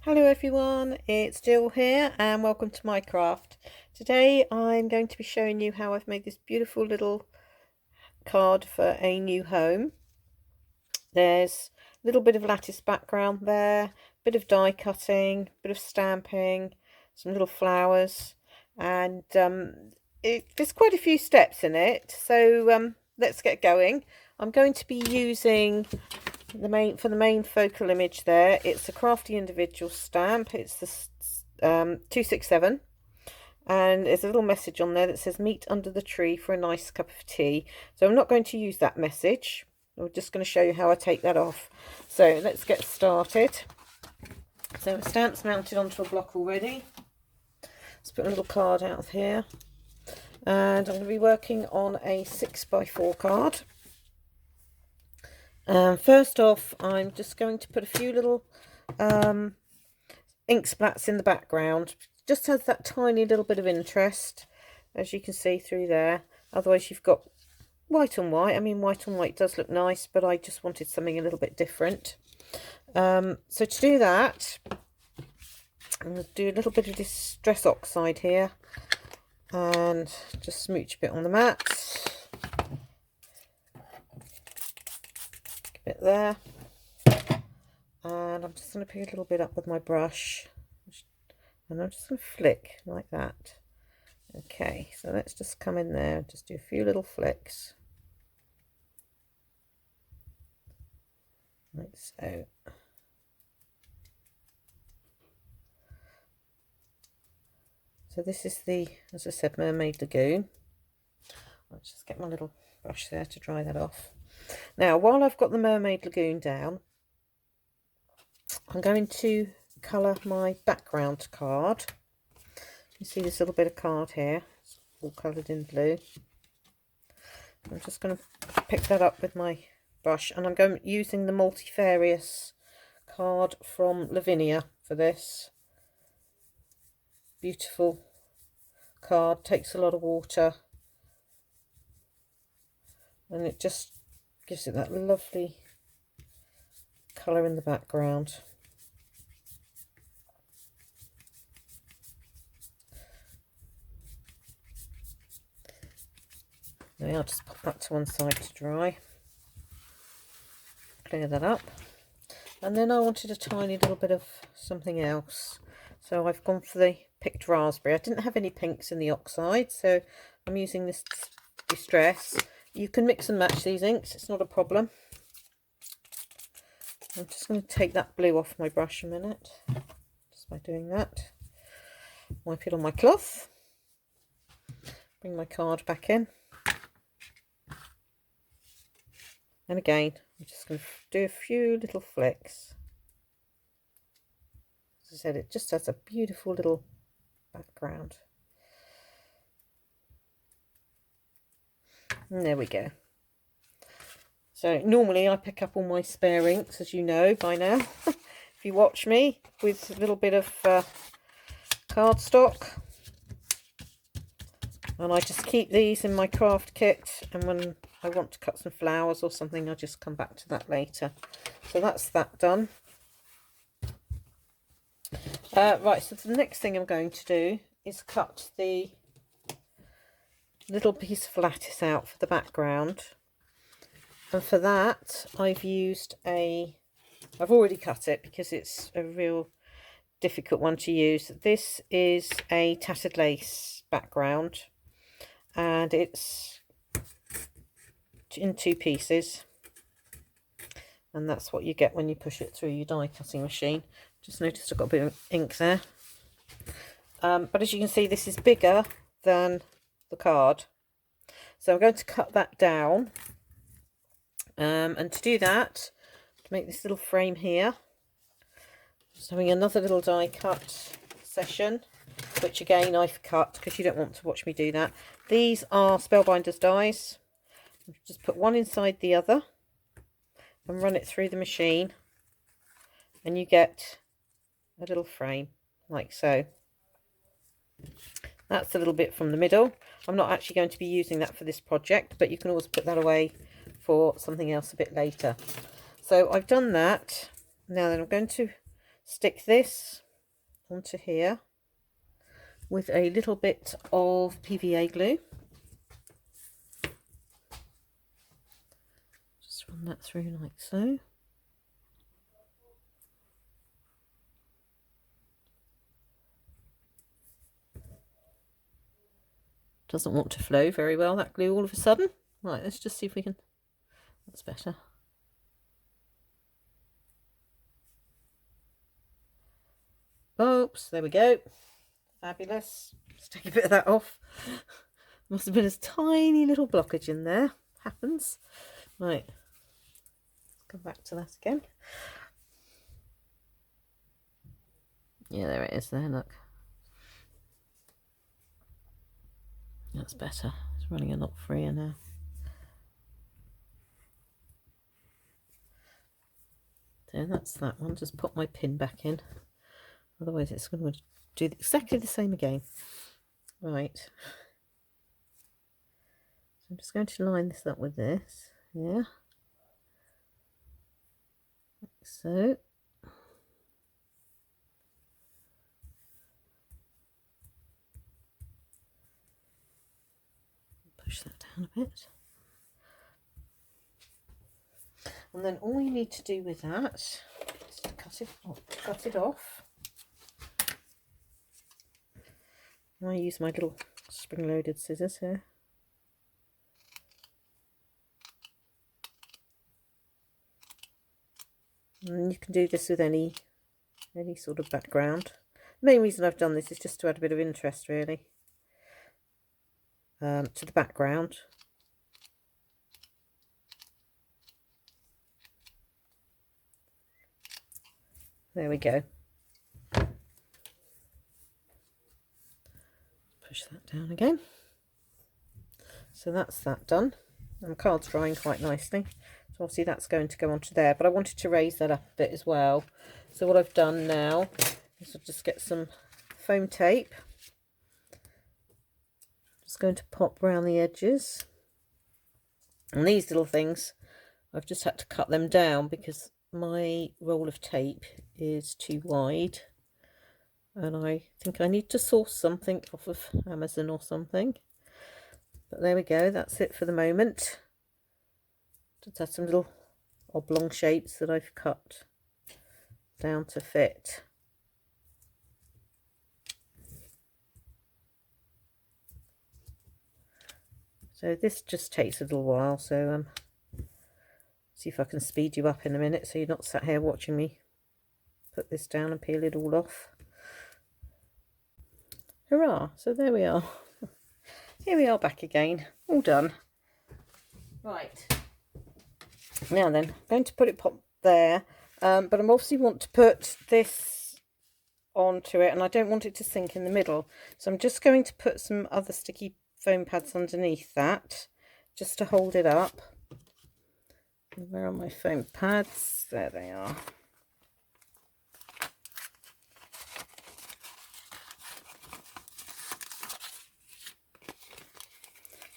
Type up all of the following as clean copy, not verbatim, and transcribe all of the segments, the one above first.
Hello everyone, it's Jill here and welcome to my craft. Today I'm going to be showing you how I've made this beautiful little card for a new home. There's a little bit of lattice background there, bit of die cutting, bit of stamping, some little flowers, and there's quite a few steps in it, so let's get going. I'm going to be using for the main focal image there. It's a Crafty Individuals stamp. It's the 267, and there's a little message on there that says meet under the tree for a nice cup of tea. So I'm not going to use that message. I'm just going to show you how I take that off. So let's get started. So the stamp's mounted onto a block already. Let's put a little card out of here, and I'm going to be working on a 6x4 card. First off, I'm just going to put a few little ink splats in the background. Just has that tiny little bit of interest, as you can see through there. Otherwise you've got white on white. I mean, white on white does look nice, but I just wanted something a little bit different. So to do that, I'm going to do a little bit of Distress Oxide here and just smooch a bit on the mat. Bit there, and I'm just going to pick a little bit up with my brush, and I'm just going to flick like that. Okay, so let's just come in there and just do a few little flicks like so. So this is the, as I said, Mermaid Lagoon. Let's just get my little brush there to dry that off. Now, while I've got the Mermaid Lagoon down, I'm going to colour my background card. You see this little bit of card here, it's all coloured in blue. I'm just going to pick that up with my brush, and I'm using the Multifarious card from Lavinia for this. Beautiful card, takes a lot of water, and it just gives it that lovely colour in the background. Now I'll just pop that to one side to dry. Clear that up. And then I wanted a tiny little bit of something else. So I've gone for the picked raspberry. I didn't have any pinks in the oxide, so I'm using this Distress. You can mix and match these inks, it's not a problem. I'm just going to take that blue off my brush a minute, just by doing that. Wipe it on my cloth. Bring my card back in. And again, I'm just going to do a few little flicks. As I said, it just has a beautiful little background. And there we go. So normally I pick up all my spare inks, as you know by now, if you watch me, with a little bit of cardstock. And I just keep these in my craft kit, and when I want to cut some flowers or something, I'll just come back to that later. So that's that done. Right, so the next thing I'm going to do is cut the little piece of lattice out for the background, and for that I've already cut it because it's a real difficult one to use. This is a tattered lace background, and it's in two pieces, and that's what you get when you push it through your die cutting machine. Just noticed I've got a bit of ink there, but as you can see, this is bigger than the card, so I'm going to cut that down, and to do that, to make this little frame here, just having another little die cut session, which again I've cut because you don't want to watch me do that. These are Spellbinders dies. Just put one inside the other and run it through the machine, and you get a little frame like so. That's a little bit from the middle. I'm not actually going to be using that for this project, but you can always put that away for something else a bit later. So I've done that. Now then, I'm going to stick this onto here with a little bit of PVA glue. Just run that through like so. Doesn't want to flow very well, that glue, all of a sudden. Right, let's just see if we can... That's better. Oops, there we go. Fabulous. Let's take a bit of that off. Must have been a tiny little blockage in there. Happens. Right. Come back to that again. Yeah, there it is there, look. That's better. It's running a lot freer now. So that's that one. Just put my pin back in. Otherwise it's going to do exactly the same again. Right. So I'm just going to line this up with this. Yeah. Like so. Push that down a bit. And then all you need to do with that is to cut it off. I use my little spring-loaded scissors here. And you can do this with any sort of background. The main reason I've done this is just to add a bit of interest, really, to the background. There we go. Push that down again. So that's that done. And the card's drying quite nicely. So obviously that's going to go onto there. But I wanted to raise that up a bit as well. So what I've done now is I'll just get some foam tape. Just going to pop around the edges. And these little things, I've just had to cut them down because my roll of tape is too wide. And I think I need to source something off of Amazon or something. But there we go, that's it for the moment. Just had some little oblong shapes that I've cut down to fit. So this just takes a little while, so see if I can speed you up in a minute so you're not sat here watching me put this down and peel it all off. Hurrah! So there we are. Here we are back again, all done. Right. Now then, I'm going to put it pop there, but I obviously want to put this onto it and I don't want it to sink in the middle. So I'm just going to put some other sticky foam pads underneath that, just to hold it up. Where are my foam pads? There they are.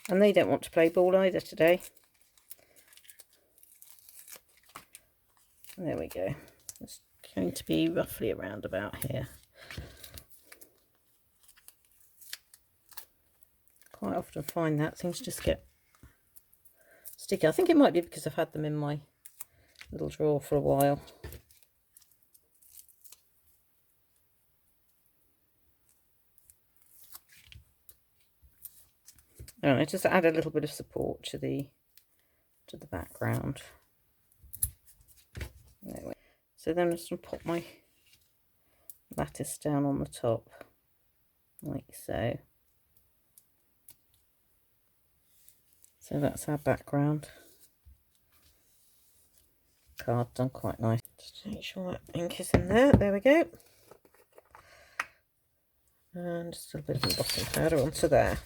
And they don't want to play ball either today. There we go. It's going to be roughly around about here. Quite often find that things just get sticky. I think it might be because I've had them in my little drawer for a while. Alright, just add a little bit of support to the background. Anyway, so then I'm just going to pop my lattice down on the top, like so. So that's our background. Card done quite nice. Just make sure that ink is in there. There we go. And just a little bit of embossing powder onto there.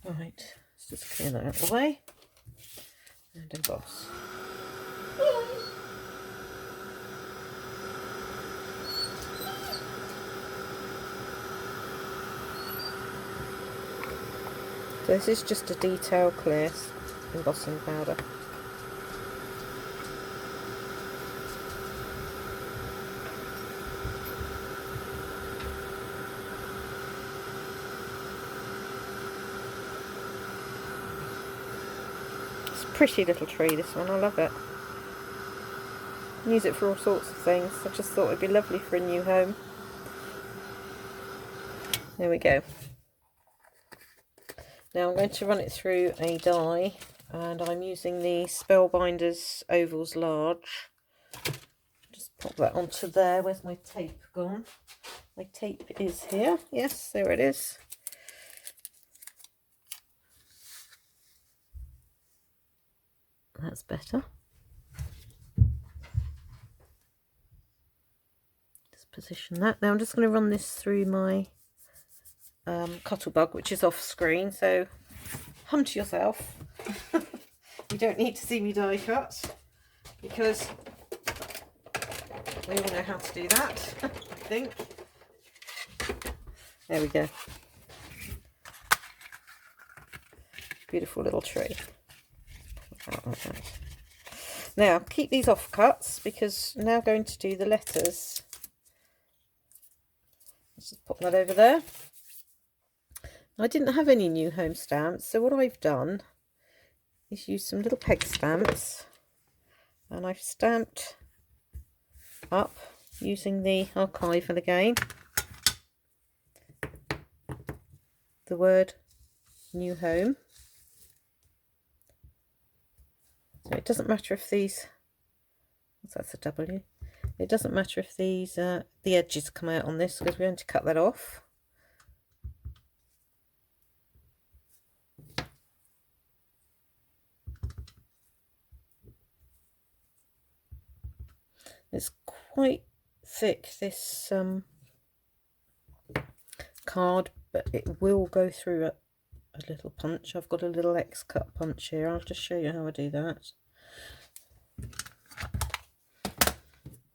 Right, let's just clear that out of the way and emboss. So this is just a detail clear embossing powder. It's a pretty little tree, this one, I love it. Use it for all sorts of things. I just thought it'd be lovely for a new home. There we go. Now I'm going to run it through a die, and I'm using the Spellbinders Ovals Large. Just pop that onto there. Where's my tape gone? My tape is here. Yes, there it is. That's better. Just position that. Now I'm just going to run this through my Cuttlebug, which is off screen, so hum to yourself. You don't need to see me die cut, because we all know how to do that. I think. There we go. Beautiful little tree. Like that. Now keep these off cuts, because I'm now going to do the letters. Let's just pop that over there. I didn't have any new home stamps, so what I've done is use some little peg stamps, and I've stamped up using the archival again the word new home. So it doesn't matter if these, that's a W, it doesn't matter if these the edges come out on this, because we're going to cut that off. It's quite thick, this card, but it will go through a little punch. I've got a little X-cut punch here. I'll just show you how I do that.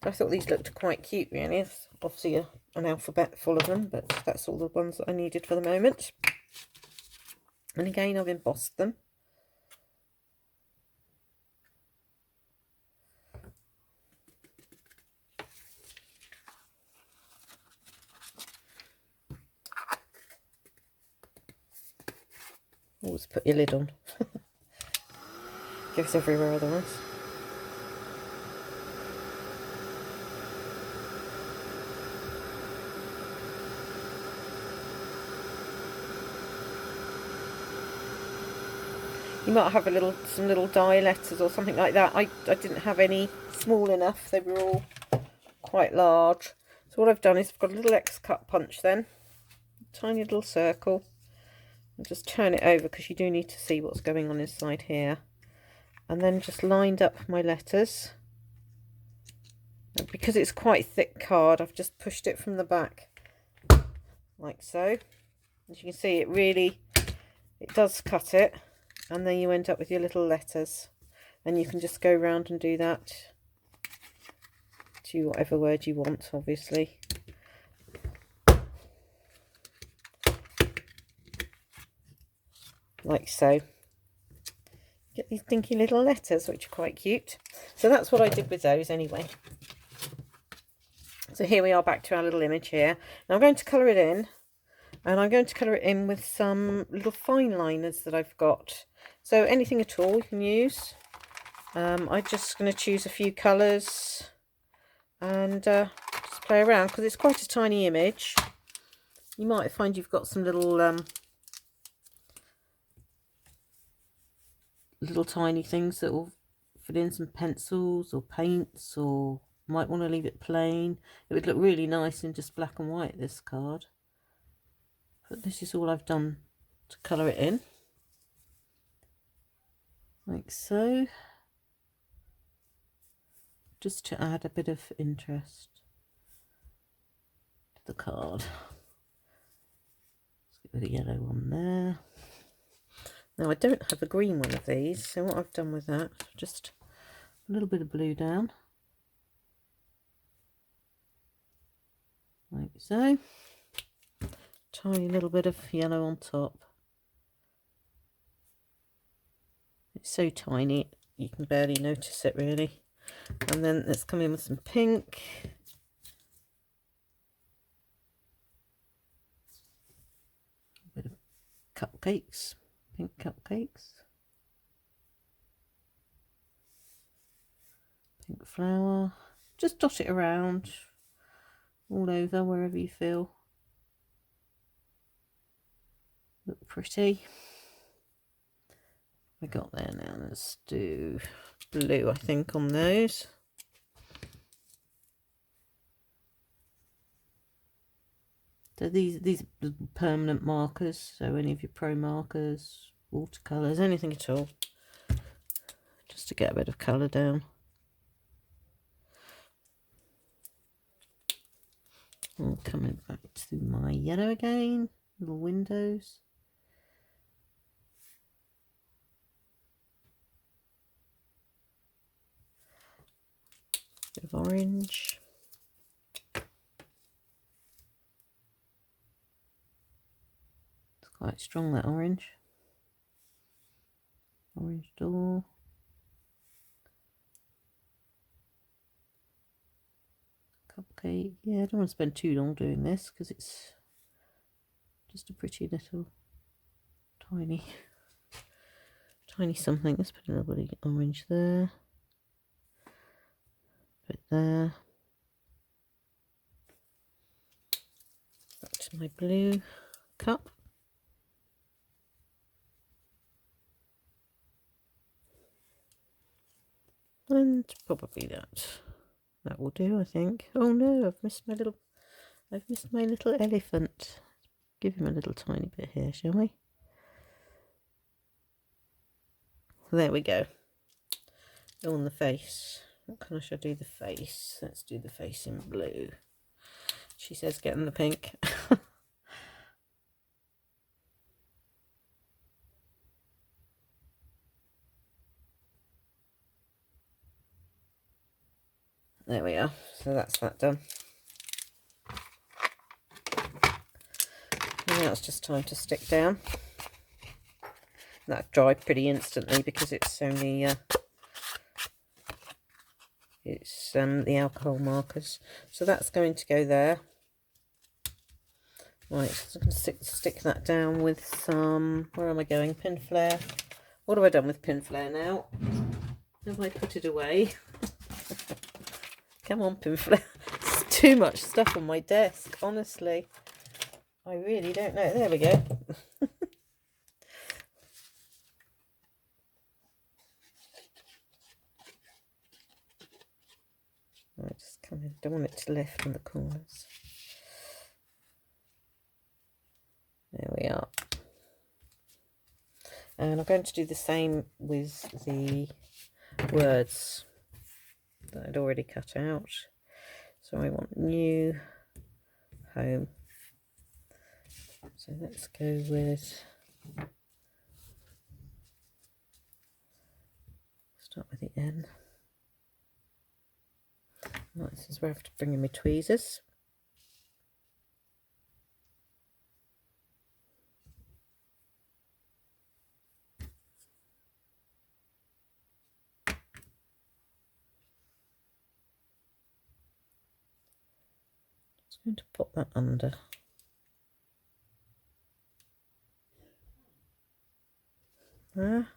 I thought these looked quite cute, really. It's obviously an alphabet full of them, but that's all the ones that I needed for the moment. And again, I've embossed them. Always put your lid on. Goes everywhere otherwise. You might have some little die letters or something like that. I didn't have any small enough. They were all quite large. So what I've done is I've got a little X-cut punch then. A tiny little circle. And just turn it over, because you do need to see what's going on inside here. And then just lined up my letters. And because it's quite a thick card, I've just pushed it from the back like so. As you can see, it does cut it, and then you end up with your little letters, and you can just go around and do that to whatever word you want, obviously. Like so. Get these dinky little letters, which are quite cute. So that's what I did with those anyway. So here we are, back to our little image here. Now I'm going to colour it in, and I'm going to colour it in with some little fine liners that I've got. So anything at all you can use. I'm just going to choose a few colours and just play around, because it's quite a tiny image. You might find you've got some little tiny things that will fit in, some pencils or paints, or might want to leave it plain. It would look really nice in just black and white, this card. But this is all I've done to colour it in. Like so. Just to add a bit of interest to the card. Let's get the yellow one there. Now I don't have a green one of these, so what I've done with that, just a little bit of blue down. Like so. Tiny little bit of yellow on top. It's so tiny, you can barely notice it really. And then let's come in with some pink. A bit of cupcakes, pink cupcakes. Pink flower. Just dot it around all over wherever you feel look pretty. I got there now. Let's do blue, I think, on those. So these are permanent markers, so any of your pro markers, watercolours, anything at all, just to get a bit of colour down. I'm coming back to my yellow again, little windows. Bit of orange. It's quite strong, that orange. Orange door. Cupcake. Yeah, I don't want to spend too long doing this because it's just a pretty little tiny something. Let's put a little bit of orange there. Bit there. Back to my blue cup. And probably that will do, I think. Oh no, I've missed my little elephant. Give him a little tiny bit here, shall we? There we go. On the face. What colour should I do the face? Let's do the face in blue. She says get in the pink. There we are. So that's that done. Now it's just time to stick down. That dried pretty instantly because it's only the alcohol markers. So that's going to go there. Right, so I'm going to stick that down with some, where am I going? Pin flare. What have I done with pin flare now? Have I put it away? Come on, pin flare. It's too much stuff on my desk, honestly. I really don't know. There we go. Right, just come in. Don't want it to lift in the corners. There we are. And I'm going to do the same with the words that I'd already cut out. So I want new home. So let's go with, start with the N. Right, this is where I have to bring in my tweezers. Just going to pop that under. There.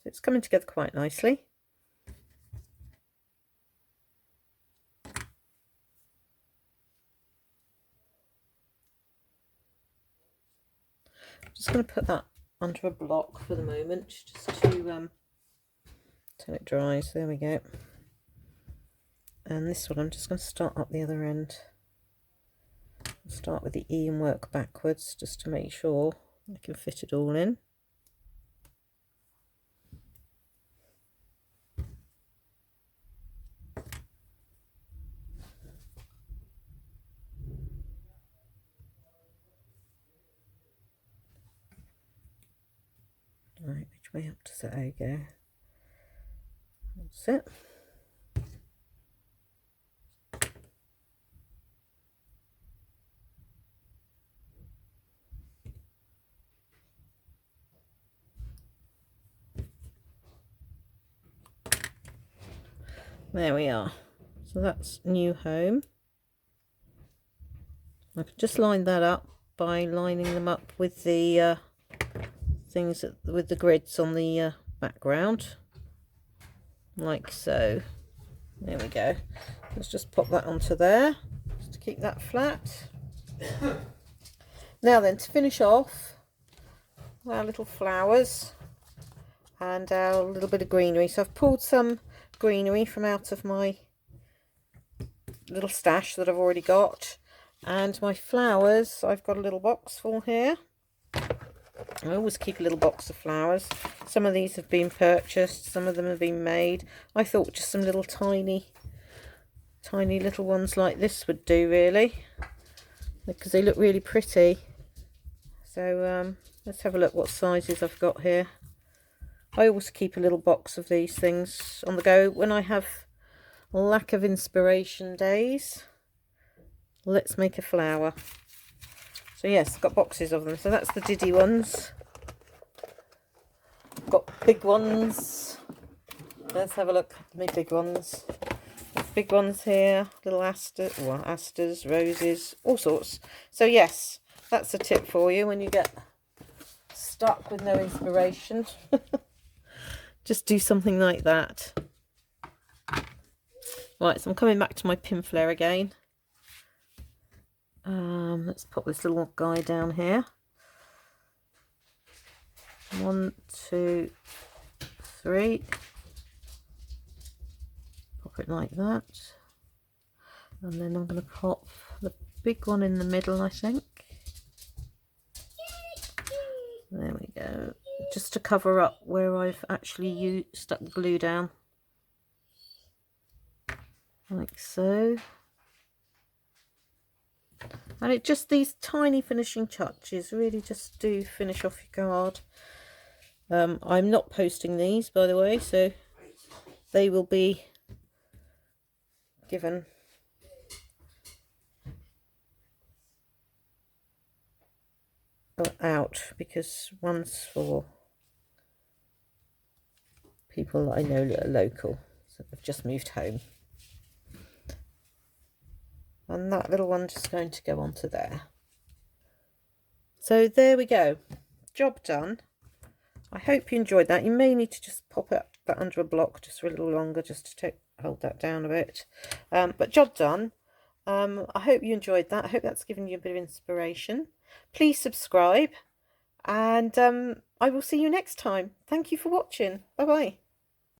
So it's coming together quite nicely. I'm just going to put that under a block for the moment, just to till it dries. There we go. And this one I'm just going to start up the other end. I'll start with the E and work backwards just to make sure I can fit it all in. Right, which way up does that O go? That's it. There we are. So that's new home. I can just line that up by lining them up with the things with the grids on the background, like so. There we go. Let's just pop that onto there just to keep that flat. Now then, to finish off our little flowers and our little bit of greenery. So I've pulled some greenery from out of my little stash that I've already got, and my flowers I've got a little box full here. I always keep a little box of flowers. Some of these have been purchased, some of them have been made. I thought just some little tiny little ones like this would do, really, because they look really pretty. So let's have a look what sizes I've got here. I always keep a little box of these things on the go when I have lack of inspiration days. Let's make a flower. So yes, I've got boxes of them. So that's the Diddy ones. I've got big ones. Let's have a look at my big ones. Big ones here, little asters, roses, all sorts. So yes, that's a tip for you when you get stuck with no inspiration. Just do something like that. Right, so I'm coming back to my pin flare again. Let's pop this little guy down here. 1, 2, 3. Pop it like that. And then I'm going to pop the big one in the middle, I think. There we go. Just to cover up where I've actually stuck the glue down. Like so. And it just, these tiny finishing touches really just do finish off your card. I'm not posting these, by the way, so they will be given out, because one's for people that I know that are local, so they've just moved home. And that little one's just going to go onto there. So there we go, job done. I hope you enjoyed that. You may need to just pop that under a block just for a little longer, just to hold that down a bit. But job done. I hope you enjoyed that. I hope that's given you a bit of inspiration. Please subscribe, and I will see you next time. Thank you for watching. Bye bye.